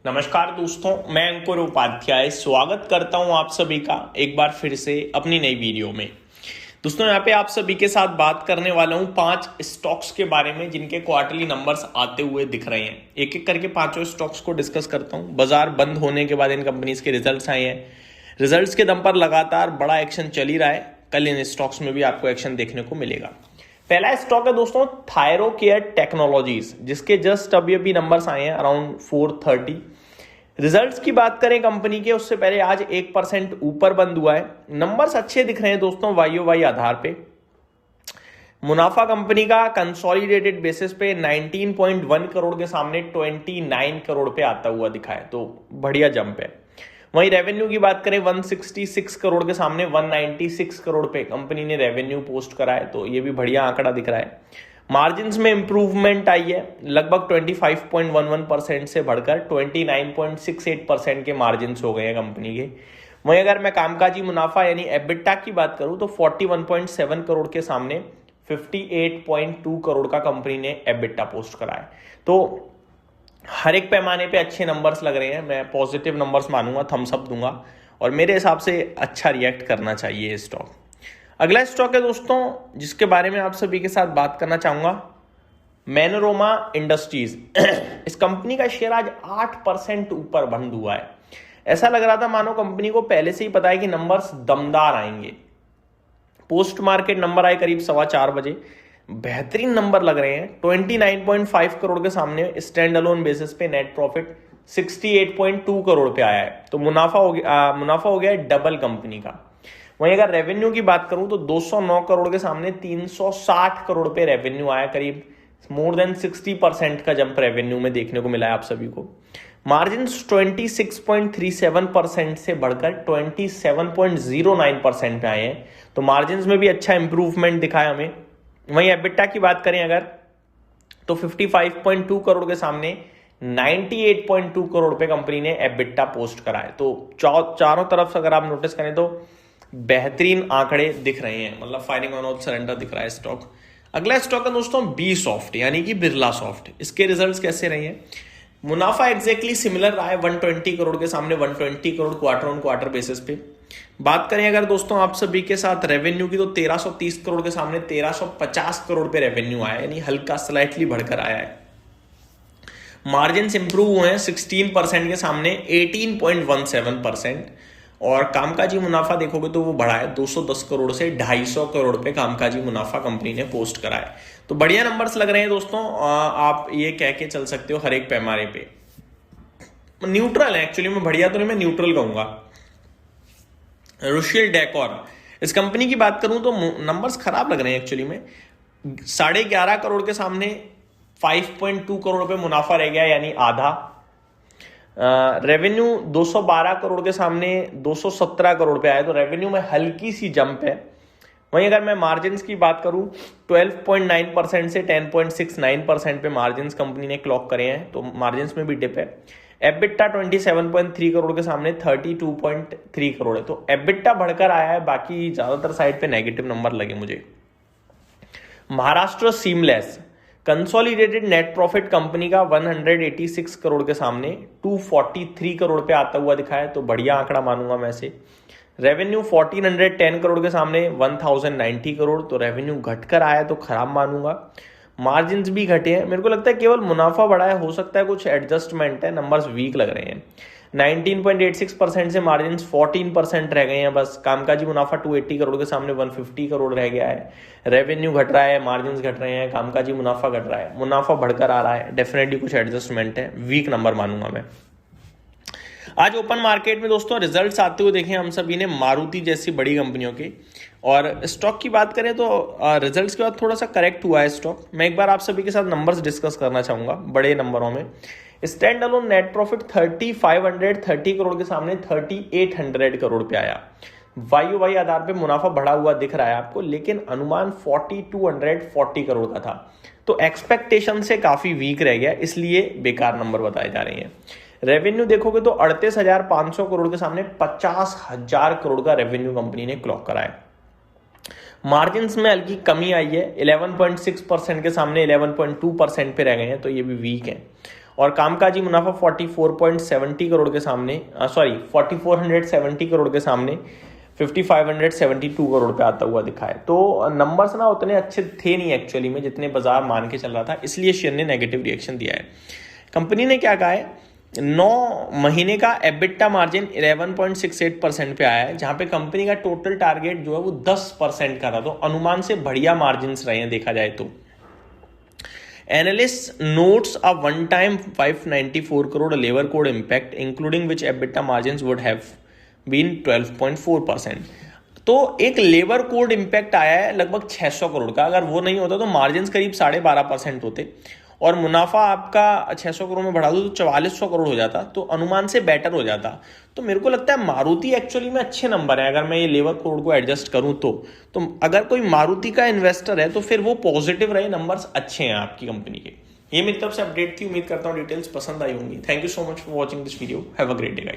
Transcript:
नमस्कार दोस्तों, मैं अंकुर उपाध्याय स्वागत करता हूं आप सभी का एक बार फिर से अपनी नई वीडियो में। दोस्तों यहाँ पे आप सभी के साथ बात करने वाला हूं 5 स्टॉक्स के बारे में जिनके क्वार्टरली नंबर्स आते हुए दिख रहे हैं। एक एक करके पांचों स्टॉक्स को डिस्कस करता हूं। बाजार बंद होने के बाद इन कंपनीज के रिजल्ट्स आए हैं। रिजल्ट्स के दम पर लगातार बड़ा एक्शन चल ही रहा है। कल इन स्टॉक्स में भी आपको एक्शन देखने को मिलेगा। पहला स्टॉक है दोस्तों थायरोकेयर टेक्नोलॉजीज, जिसके जस्ट अभी नंबर्स आए हैं अराउंड 430। रिजल्ट्स की बात करें कंपनी के, उससे पहले आज 1% ऊपर बंद हुआ है। नंबर्स अच्छे दिख रहे हैं दोस्तों वाई आधार पे। मुनाफा कंपनी का कंसोलिडेटेड बेसिस पे 19.1 करोड़ के सामने 29 करोड़ पे आता हुआ दिखा है, तो बढ़िया जंप है। वहीं रेवेन्यू की बात करें 166 करोड़ के सामने 196 करोड़ पे कंपनी ने रेवेन्यू पोस्ट करा है, तो ये भी बढ़िया आंकड़ा दिख रहा है। मार्जिन्स में इंप्रूवमेंट आई है, लगभग 25.11% से बढ़कर 29.68% के मार्जिन्स हो गए हैं कंपनी के। वहीं अगर मैं कामकाजी मुनाफा यानी एबिटा की बात करूं तो 41.7 करोड़ के सामने 58.2 करोड़ का कंपनी ने एबिटा पोस्ट करा है। तो हर एक पैमाने पे अच्छे नंबर्स लग रहे हैं। मैं पॉजिटिव नंबर्स मानूंगा, थम्स अप दूंगा और मेरे हिसाब से अच्छा रिएक्ट करना चाहिए ये स्टॉक। अगला स्टॉक है दोस्तों जिसके बारे में आप सभी के साथ बात करना चाहूंगा, मैनोरमा इंडस्ट्रीज। इस कंपनी का शेयर आज 8% ऊपर बंद हुआ है। ऐसा लग रहा था मानो कंपनी को पहले से ही पता है कि नंबर्स दमदार आएंगे। पोस्ट मार्केट नंबर आए करीब 4:15 बजे, बेहतरीन नंबर लग रहे हैं। 29.5 करोड़ के सामने स्टैंड अलोन बेसिस पे नेट प्रॉफिट 68.2 करोड़ पे आया है, तो मुनाफा हो गया डबल कंपनी का। वहीं अगर रेवेन्यू की बात करूं तो 209 करोड़ के सामने 360 करोड़ पे रेवेन्यू आया, करीब मोर देन 60% का जंप रेवेन्यू में देखने को मिला है आप सभी को। मार्जिन 26.37% से बढ़कर 27.09% पे आए हैं, तो मार्जिन में भी अच्छा इंप्रूवमेंट दिखा है हमें। वहीं एबिटा की बात करें अगर तो 55.2 करोड़ के सामने 98.2 करोड़ पे कंपनी ने एबिटा पोस्ट करा है, तो चारों तरफ अगर आप नोटिस करें तो बेहतरीन आंकड़े दिख रहे हैं, मतलब फायरिंग ऑन ऑल सिलेंडर दिख रहा है स्टॉक। अगला स्टॉक है दोस्तों बी सॉफ्ट यानी कि बिरला सॉफ्ट। इसके रिजल्ट्स कैसे रहे हैं? मुनाफा एग्जैक्टली सिमिलर रहा है, 120 करोड़ के सामने 120 crore quarter on quarter basis पे। बात करें अगर दोस्तों आप सभी के साथ रेवेन्यू की तो 1330 करोड़ के सामने 1350 करोड़ पे रेवेन्यू आया, यानी हल्का स्लाइटली बढ़कर आया है। मार्जिन इंप्रूव हुए हैं 16% के सामने 18.17%। और कामकाजी मुनाफा देखोगे तो वो बढ़ा है 210 करोड़ से 250 करोड़ पे कामकाजी मुनाफा कंपनी ने पोस्ट करा है, तो बढ़िया नंबर्स लग रहे हैं दोस्तों। आप ये कह के चल सकते हो हर एक पैमाने पे न्यूट्रल है। एक्चुअली मैं बढ़िया तो नहीं, मैं न्यूट्रल कहूंगा। रुशियल डेकोर, इस कंपनी की बात करूं तो नंबर्स खराब लग रहे हैं एक्चुअली में। 11.5 करोड़ के सामने 5.2 करोड़ पे मुनाफा रह गया, यानी आधा। रेवेन्यू 212 करोड़ के सामने 217 करोड़ पे आया, तो रेवेन्यू में हल्की सी जंप है। वहीं अगर मैं मार्जिन्स की बात करूं 12.9% से 10.69% पे मार्जिन्स कंपनी ने क्लॉक करे हैं, तो मार्जिन्स में भी डिप है। एबिटा 27.3 करोड़ के सामने 32.3 करोड़ है, तो एबिटा बढ़कर आया है, बाकी ज्यादातर साइड पे नेगेटिव नंबर लगे मुझे। Maharashtra seamless, consolidated net profit company का 186 करोड़ के सामने 243 करोड़ पे आता हुआ दिखा है, तो बढ़िया आंकड़ा मानूंगा मैं से। रेवेन्यू 1410 करोड़ के सामने 1090 करोड़, तो रेवेन्यू घटकर आया तो खराब मानूंगा। मार्जिन्स भी घटे हैं, मेरे को लगता है केवल मुनाफा बढ़ा है, हो सकता है कुछ एडजस्टमेंट है, नंबर्स वीक लग रहे हैं। 19.86% से मार्जिन 14% रह गए हैं बस। कामकाजी मुनाफा 280 करोड़ के सामने 150 करोड़ रह गया है। रेवेन्यू घट रहा है, मार्जिन घट रहे हैं, कामकाजी मुनाफा घट रहा है, मुनाफा बढ़कर आ रहा है, डेफिनेटली कुछ एडजस्टमेंट है, वीक नंबर मानूंगा मैं। आज ओपन मार्केट में दोस्तों रिजल्ट्स आते हुए देखे हम सभी ने मारुति जैसी बड़ी कंपनियों के, और स्टॉक की बात करें तो रिजल्ट्स के बाद थोड़ा सा करेक्ट हुआ है स्टॉक। मैं एक बार आप सभी के साथ नंबर्स डिस्कस करना चाहूंगा बड़े नंबरों में। Stand alone net profit 3530 crore के सामने 3800 करोड़ पे आया। वाई आधार पे मुनाफा बढ़ा हुआ दिख रहा है आपको, लेकिन अनुमान 4240 करोड़ का था, तो एक्सपेक्टेशन से काफी वीक रह गया, इसलिए बेकार नंबर बताए जा रहे हैं। रेवेन्यू देखोगे तो 38,500 करोड़ के सामने 50,000 करोड़ का रेवेन्यू कंपनी ने क्लॉक करा है। मार्जिन्स में हल्की कमी आई है, 11.6% के सामने 11.2% पे रह गए हैं, तो ये भी वीक है। और कामकाजी मुनाफा 4470 करोड़ के सामने 4470 करोड़ के सामने 5572 करोड़ पे आता हुआ दिखा है। तो नंबर्स ना उतने अच्छे थे नहीं एक्चुअली में जितने बाजार मान के चल रहा था, इसलिए शेयर ने नेगेटिव रिएक्शन दिया है। कंपनी ने क्या कहा है, 9 महीने का एबिटा मार्जिन 11.68% पे आया है, जहां पे कंपनी का टोटल टारगेट जो है वो 10% का था। तो अनुमान से बढ़िया मार्जिन रहे हैं देखा जाए तो। Analyst notes a one-time 594 crore labor code impact, including which EBITDA margins would have been 12.4%. तो एक लेबर कोड इम्पैक्ट आया है लगभग 600 करोड़ का। अगर वो नहीं होता तो मार्जिन करीब 12.5% होते और मुनाफा आपका 600 करोड़ में बढ़ा दो तो 4400 करोड़ हो जाता, तो अनुमान से बेटर हो जाता। तो मेरे को लगता है मारुति एक्चुअली में अच्छे नंबर है अगर मैं ये लेबर कोड को एडजस्ट करूं तो अगर कोई मारुति का इन्वेस्टर है तो फिर वो पॉजिटिव रहे, नंबर्स अच्छे हैं आपकी कंपनी के। ये मेरी तरफ से अपडेट थी, उम्मीद करता हूँ डिटेल्स पसंद आई होंगी। Thank you so much for watching this video, have a great day guys.